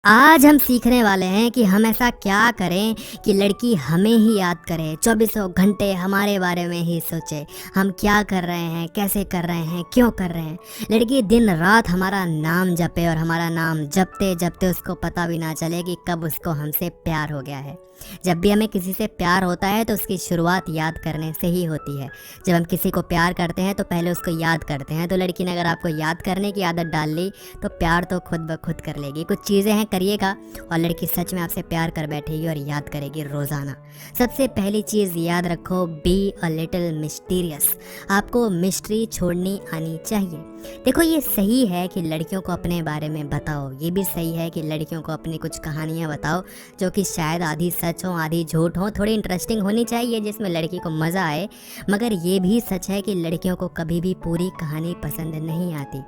आज हम सीखने वाले हैं कि हम ऐसा क्या करें कि लड़की हमें ही याद करे, चौबीसों घंटे हमारे बारे में ही सोचे। हम क्या कर रहे हैं, कैसे कर रहे हैं, क्यों कर रहे हैं। लड़की दिन रात हमारा नाम जपे और हमारा नाम जपते जपते उसको पता भी ना चले कि कब उसको हमसे प्यार हो गया है। जब भी हमें किसी से प्यार होता है तो उसकी शुरुआत याद करने से ही होती है। जब हम किसी को प्यार करते हैं तो पहले उसको याद करते हैं। तो लड़की ने अगर आपको याद करने की आदत डाल ली तो प्यार तो खुद ब खुद कर लेगी। कुछ चीज़ें हैं, करिएगा और लड़की सच में आपसे प्यार कर बैठेगी और याद करेगी रोज़ाना। सबसे पहली चीज़ याद रखो, बी अ लिटिल मिस्टीरियस। आपको मिस्ट्री छोड़नी आनी चाहिए। देखो, ये सही है कि लड़कियों को अपने बारे में बताओ, ये भी सही है कि लड़कियों को अपनी कुछ कहानियाँ बताओ जो कि शायद आधी सच हो आधी झूठ हो, थोड़ी इंटरेस्टिंग होनी चाहिए जिसमें लड़की को मज़ा आए। मगर ये भी सच है कि लड़कियों को कभी भी पूरी कहानी पसंद नहीं आती।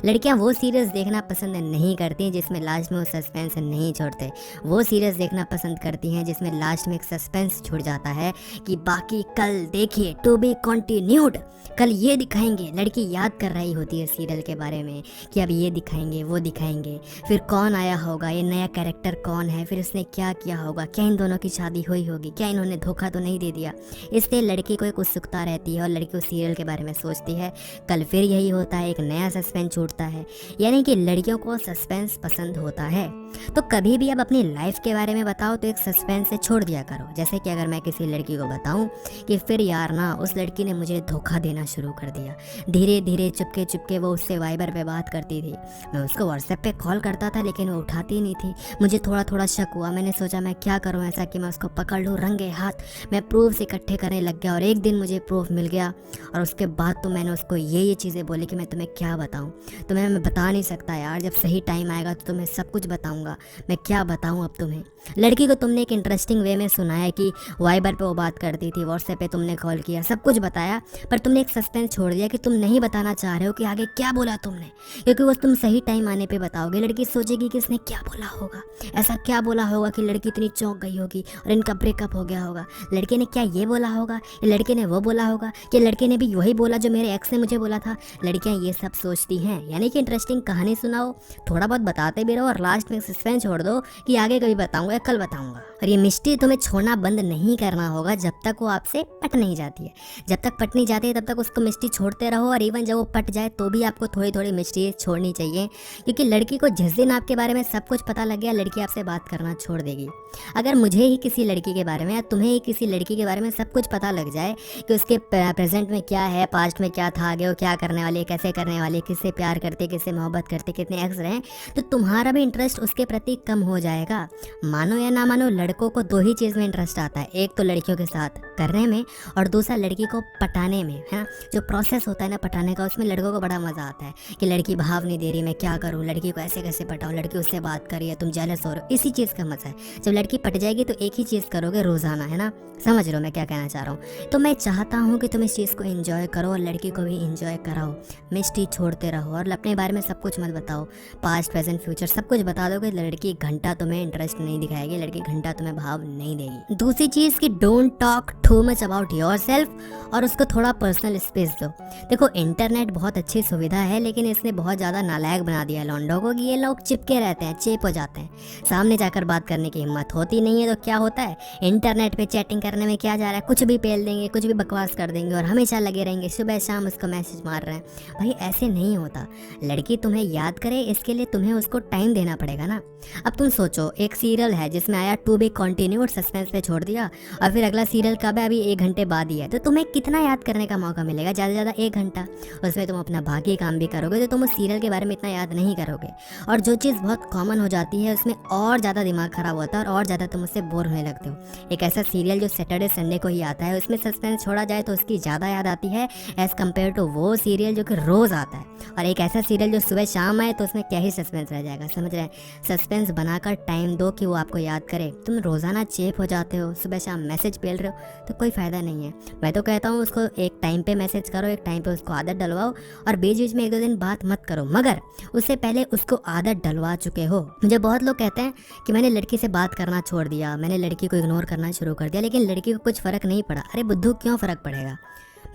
लड़कियां वो सीरीज़ देखना पसंद नहीं करती जिसमें लास्ट में वो सस्पेंस नहीं छोड़ते। वो सीरीज़ देखना पसंद करती हैं जिसमें लास्ट में एक सस्पेंस छूट जाता है कि बाकी कल देखिए, टू बी कंटिन्यूड, कल ये दिखाएंगे। लड़की याद कर रही होती है सीरियल के बारे में कि अब ये दिखाएंगे, वो दिखाएंगे, फिर कौन आया होगा, ये नया कैरेक्टर कौन है, फिर उसने क्या किया होगा, क्या इन दोनों की शादी हुई होगी, क्या इन्होंने धोखा तो नहीं दे दिया। इसलिए लड़की को एक उत्सुकता रहती है और लड़की उस सीरियल के बारे में सोचती है। कल फिर यही होता है, एक नया सस्पेंस छूटता है। यानी कि लड़कियों को सस्पेंस पसंद होता है। तो कभी भी अब अपनी लाइफ के बारे में बताओ तो एक सस्पेंस से छोड़ दिया करो। जैसे कि अगर मैं किसी लड़की को बताऊं कि फिर यार ना, उस लड़की ने मुझे धोखा देना शुरू कर दिया, धीरे धीरे चुपके चुपके वो उससे वाइबर पे बात करती थी, मैं उसको व्हाट्सएप पे कॉल करता था लेकिन वो उठाती नहीं थी। मुझे थोड़ा थोड़ा शक हुआ, मैंने सोचा मैं क्या करूं ऐसा कि मैं उसको पकड़ लूं रंगे हाथ। मैं प्रूफ इकट्ठे करने लग गया और एक दिन मुझे प्रूफ मिल गया और उसके बाद तो मैंने उसको ये चीज़ें बोली कि मैं तुम्हें क्या बताऊं। तुम्हें मैं बता नहीं सकता यार, जब सही टाइम आएगा तो तुम्हें सब कुछ बताऊंगा। मैं क्या बताऊं अब तुम्हें। लड़की को तुमने एक इंटरेस्टिंग वे में सुनाया कि वाइबर पे वो बात करती थी, व्हाट्सएप पे तुमने कॉल किया, सब कुछ बताया, पर तुमने एक सस्पेंस छोड़ दिया कि तुम नहीं बताना चाह रहे हो कि आगे क्या बोला तुमने। क्योंकि वो तुम सही टाइम आने पे बताओगे, लड़की सोचेगी कि इसने क्या बोला होगा, ऐसा क्या बोला होगा कि लड़की इतनी चौंक गई होगी और इनका ब्रेकअप हो गया होगा। लड़के ने क्या ये बोला होगा, या लड़के ने वो बोला होगा, कि लड़के ने भी वही बोला जो मेरे एक्स ने मुझे बोला था। लड़कियां ये सब सोचती हैं। यानी कि इंटरेस्टिंग कहानी सुनाओ, थोड़ा बहुत बताते भी रहो और लास्ट में सस्पेंस छोड़ दो कि आगे कभी बताऊंगा या कल बताऊंगा। और ये मिस्ट्री तुम्हें छोड़ना बंद नहीं करना होगा जब तक वो आपसे पट नहीं जाती है। जब तक पट नहीं जाती है तब तक उसको मिस्ट्री छोड़ते रहो, और इवन जब वो पट जाए तो भी आपको थोड़ी थोड़ी मिस्ट्री छोड़नी चाहिए। क्योंकि लड़की को जिस दिन आपके बारे में सब कुछ पता लग गया, लड़की आपसे बात करना छोड़ देगी। अगर मुझे ही किसी लड़की के बारे में या तुम्हें ही किसी लड़की के बारे में सब कुछ पता लग जाए कि उसके प्रेजेंट में क्या है, पास्ट में क्या था, आगे वो क्या करने वाली है, कैसे करने वाली है, किससे प्यार करते, किससे मोहब्बत करते, कितने एक्स रहे, तो तुम्हारा भी इंटरेस्ट उसके प्रति कम हो जाएगा। मानो या ना मानो, लड़कों को दो ही चीज़ में इंटरेस्ट आता है, एक तो लड़कियों के साथ करने में और दूसरा लड़की को पटाने में, है ना। जो प्रोसेस होता है ना पटाने का, उसमें लड़कों को बड़ा मज़ा आता है कि लड़की भाव नहीं दे रही, मैं क्या करूँ, लड़की को ऐसे कैसे पटाऊँ, लड़की उससे बात कर रही है, तुम जेलस हो रहे हो, इसी चीज़ का मज़ा है। जब लड़की पट जाएगी तो एक ही चीज़ करोगे रोज़ाना, है ना। समझ रहे हो मैं क्या कहना चाह रहा हूँ। तो मैं चाहता हूँ कि तुम इस चीज़ को एंजॉय करो और लड़की को भी एंजॉय कराओ। मिस्ट्री छोड़ते रहो और अपने बारे में सब कुछ मत बताओ, पास्ट प्रेजेंट फ्यूचर सब कुछ बता दोगे, लड़की घंटा तुम्हें इंटरेस्ट नहीं दिखाएगी, लड़की घंटा तुम्हें भाव नहीं देगी। दूसरी चीज़ कि don't talk too much about yourself और उसको थोड़ा पर्सनल स्पेस दो। देखो, इंटरनेट बहुत अच्छी सुविधा है लेकिन इसने बहुत ज़्यादा नालायक बना दिया है लौंडों को कि ये लोग चिपके रहते हैं, चेप हो जाते हैं, सामने जाकर बात करने की हिम्मत होती नहीं है। तो क्या होता है, इंटरनेट पे चैटिंग करने में क्या जा रहा है, कुछ भी पेल देंगे, कुछ भी बकवास कर देंगे और हमेशा लगे रहेंगे, सुबह शाम उसको मैसेज मार रहे हैं। भाई ऐसे नहीं होता। लड़की तुम्हें याद करे इसके लिए तुम्हें उसको टाइम देना पड़ेगा ना। अब तुम सोचो, एक सीरियल है जिसमें आया टू बी कंटिन्यूड, सस्पेंस पे छोड़ दिया, और फिर अगला सीरियल कब है, अभी 1 घंटे बाद ही है, तो तुम्हें कितना याद करने का मौका मिलेगा, ज़्यादा से ज़्यादा 1 घंटा। उसमें तुम अपना बाकी काम भी करोगे तो तुम उस सीरियल के बारे में इतना याद नहीं करोगे। और जो चीज़ बहुत कॉमन हो जाती है उसमें और ज़्यादा दिमाग खराब होता है और ज़्यादा तुम उससे बोर होने लगते हो। एक ऐसा सीरियल जो सैटरडे संडे को ही आता है, उसमें सस्पेंस छोड़ा जाए तो उसकी ज़्यादा याद आती है एज़ कम्पेयर टू वो सीरियल जो कि रोज़ आता है। और एक ऐसा सीरियल जो सुबह शाम आए तो उसमें क्या ही सस्पेंस रह जाएगा। समझ रहे हैं। सस्पेंस बनाकर टाइम दो कि वो आपको याद करे। तुम रोज़ाना चेप हो जाते हो, सुबह शाम मैसेज पेल रहे हो, तो कोई फ़ायदा नहीं है। मैं तो कहता हूँ उसको एक टाइम पे मैसेज करो, एक टाइम पे उसको आदत डलवाओ और बीच बीच में 1-2 दिन बात मत करो, मगर उससे पहले उसको आदत डलवा चुके हो। मुझे बहुत लोग कहते हैं कि मैंने लड़की से बात करना छोड़ दिया, मैंने लड़की को इग्नोर करना शुरू कर दिया, लेकिन लड़की को कुछ फ़र्क नहीं पड़ा। अरे बुद्धू, क्यों फ़र्क पड़ेगा।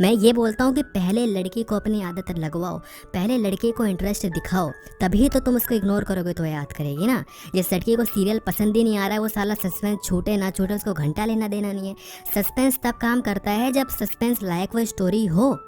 मैं ये बोलता हूँ कि पहले लड़की को अपनी आदत लगवाओ, पहले लड़के को इंटरेस्ट दिखाओ, तभी तो तुम उसको इग्नोर करोगे तो याद करेगी ना। जिस लड़की को सीरियल पसंद ही नहीं आ रहा है वो साला सस्पेंस छूटे ना छूटे उसको घंटा लेना देना नहीं है। सस्पेंस तब काम करता है जब सस्पेंस लायक वो स्टोरी हो।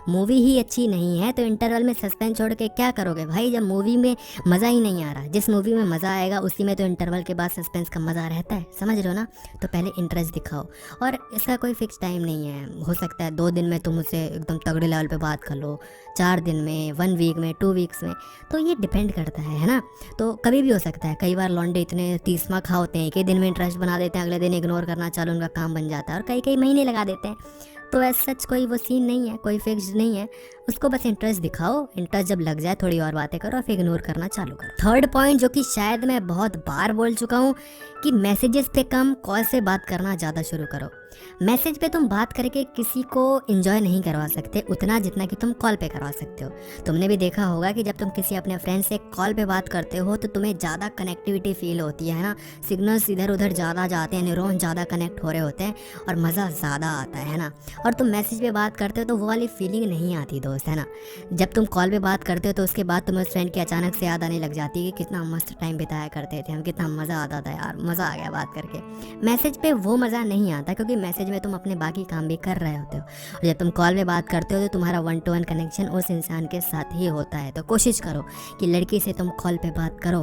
मूवी ही अच्छी नहीं है तो इंटरवल में सस्पेंस छोड़ के क्या करोगे भाई, जब मूवी में मज़ा ही नहीं आ रहा। जिस मूवी में मज़ा आएगा उसी में तो इंटरवल के बाद सस्पेंस का मज़ा रहता है, समझ रहे हो ना। तो पहले इंटरेस्ट दिखाओ, और इसका कोई फिक्स टाइम नहीं है। हो सकता है 2 दिन में तुम उससे एकदम तगड़े लेवल पे बात कर लो, 4 दिन में, 1 वीक में, 2 वीक्स में, तो ये डिपेंड करता है ना। तो कभी भी हो सकता है। कई बार लौंडे इतने तीसमा खा होते हैं, एक ही दिन में इंटरेस्ट बना देते हैं, अगले दिन इग्नोर करना चालू उनका काम बन जाता है, और कई कई महीने लगा देते हैं। तो ऐसा सच कोई वो सीन नहीं है, कोई फिक्स नहीं है। उसको बस इंटरेस्ट दिखाओ, इंटरेस्ट जब लग जाए थोड़ी और बातें करो और फिर इग्नोर करना चालू करो। थर्ड पॉइंट, जो कि शायद मैं बहुत बार बोल चुका हूँ, कि मैसेजेस पे कम कॉल से बात करना ज़्यादा शुरू करो। मैसेज पे तुम बात करके किसी को एंजॉय नहीं करवा सकते उतना जितना कि तुम कॉल पे करवा सकते हो। तुमने भी देखा होगा कि जब तुम किसी अपने फ्रेंड से कॉल पे बात करते हो तो तुम्हें ज़्यादा कनेक्टिविटी फील होती है ना, सिग्नल्स इधर उधर ज़्यादा जाते हैं, न्यूरॉन ज़्यादा कनेक्ट हो रहे होते हैं और मज़ा ज़्यादा आता है ना। और तुम मैसेज पे बात करते हो तो वो वाली फीलिंग नहीं आती दोस्त, है ना। जब तुम कॉल पे बात करते हो तो उसके बाद तुम्हें उस फ्रेंड की अचानक से याद आने लग जाती है कि कितना मस्त टाइम बिताया करते थे हम, कितना मज़ा आता था यार, मज़ा आ गया बात करके। मैसेज पे वो मज़ा नहीं आता क्योंकि मैसेज में तुम अपने बाकी काम भी कर रहे होते हो, और जब तुम कॉल पे बात करते हो तो तुम्हारा 1 to 1 कनेक्शन उस इंसान के साथ ही होता है। तो कोशिश करो कि लड़की से तुम कॉल पे बात करो,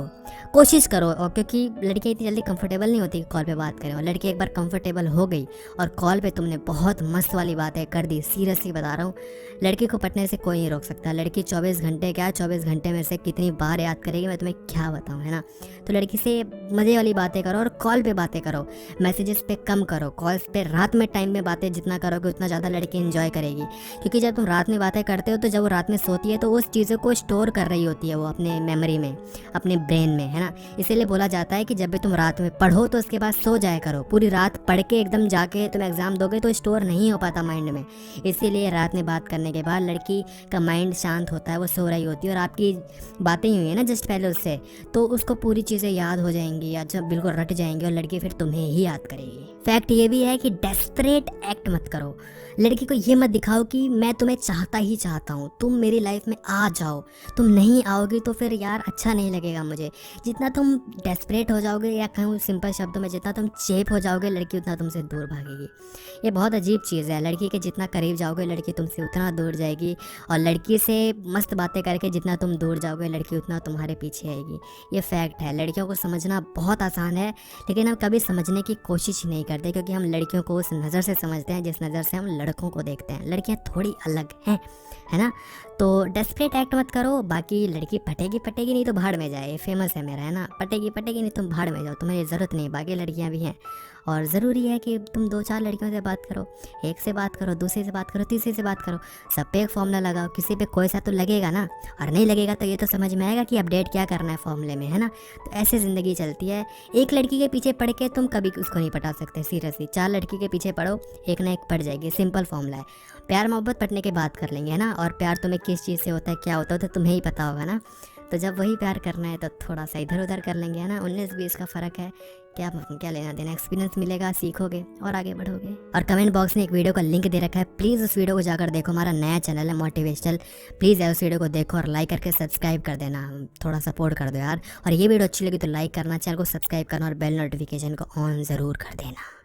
कोशिश करो। और क्योंकि लड़कियाँ इतनी जल्दी कंफर्टेबल नहीं होती कि कॉल पे बात करें, और लड़की एक बार कंफर्टेबल हो गई और कॉल पे तुमने बहुत मस्त वाली बातें कर दी, सीरियसली बता रहा हूँ, लड़की को पटने से कोई नहीं रोक सकता। लड़की 24 घंटे क्या 24 घंटे में से कितनी बार याद करेगी मैं तुम्हें क्या बताऊँ, है ना। तो लड़की से मज़े वाली बातें करो और कॉल पे बातें करो, मैसेजेस पे कम करो। कॉल्स पे रात में टाइम में बातें जितना करोगे उतना ज़्यादा लड़की एंजॉय करेगी, क्योंकि जब तुम रात में बातें करते हो तो जब वो रात में सोती है तो उस चीज़ों को स्टोर कर रही होती है वो अपने मेमोरी में, अपने ब्रेन में, है ना। इसीलिए बोला जाता है कि जब भी तुम रात में पढ़ो तो उसके बाद सो जाया करो। पूरी रात पढ़ के एकदम जाके तुम एग्ज़ाम दोगे तो स्टोर नहीं हो पाता माइंड में। इसीलिए रात में बात करने के बाद लड़की का माइंड शांत होता है, वो सो रही होती है, और आपकी बातें ही हुई है ना जस्ट पहले उससे, तो उसको पूरी चीज़ें याद हो जाएंगी या जब बिल्कुल रट जाएंगी, और लड़की फिर तुम्हें ही याद करेगी। फैक्ट ये भी है कि डेस्परेट एक्ट मत करो। लड़की को ये मत दिखाओ कि मैं तुम्हें चाहता ही चाहता हूँ, तुम मेरी लाइफ में आ जाओ। तुम नहीं आओगी तो फिर यार अच्छा नहीं लगेगा मुझे। जितना तुम डेस्परेट हो जाओगे, या कहूँ सिंपल शब्दों में जितना तुम चेप हो जाओगे, लड़की उतना तुमसे दूर भागेगी। ये बहुत अजीब चीज़ है। लड़की के जितना करीब जाओगे लड़की तुमसे उतना दूर जाएगी, और लड़की से मस्त बातें करके जितना तुम दूर जाओगे लड़की उतना तुम्हारे पीछे आएगी। ये फैक्ट है। लड़कियों को समझना बहुत आसान है, लेकिन हम कभी समझने की कोशिश नहीं करते, क्योंकि हम लड़कियों को उस नज़र से समझते हैं जिस नज़र से हम लड़कों को देखते हैं। लड़कियां थोड़ी अलग हैं, है ना। तो डेस्परेट एक्ट मत करो। बाकी लड़की पटेगी पटेगी नहीं तो भाड़ में जाए, फेमस है मेरा, है ना। पटेगी पटेगी नहीं तुम भाड़ में जाओ, तुम्हें ज़रूरत नहीं। बाकी लड़कियां भी हैं, और ज़रूरी है कि तुम 2-4 लड़कियों से बात करो। एक से बात करो, दूसरे से बात करो, तीसरे से बात करो। सब पे एक फॉर्मूला लगाओ, किसी पे कोई सा तो लगेगा ना, और नहीं लगेगा तो ये तो समझ में आएगा कि अपडेट क्या करना है फॉर्मूले में, है ना। तो ऐसे ज़िंदगी चलती है। एक लड़की के पीछे पड़ के तुम कभी उसको नहीं पटा सकते, सीरियसली। 4 लड़की के पीछे पड़ो, एक ना एक पड़ जाएगी, सिंपल फॉर्मूला है। प्यार मोहब्बत पटने के बाद कर लेंगे, है ना। और प्यार तुम्हें किस चीज़ से होता है, क्या होता है, तो तुम्हें ही पता होगा ना। तो जब वही प्यार करना है तो थोड़ा सा इधर उधर कर लेंगे, है ना। 19-20 का फ़र्क है, क्या लेना देना, एक्सपीरियंस मिलेगा, सीखोगे और आगे बढ़ोगे। और कमेंट बॉक्स में एक वीडियो का लिंक दे रखा है, प्लीज़ उस वीडियो को जाकर देखो। हमारा नया चैनल है मोटिवेशनल, प्लीज़ उस वीडियो को देखो और लाइक करके सब्सक्राइब कर देना, थोड़ा सपोर्ट कर दो यार। और ये वीडियो अच्छी लगी तो लाइक करना, चैनल को सब्सक्राइब करना और बेल नोटिफिकेशन को ऑन ज़रूर कर देना।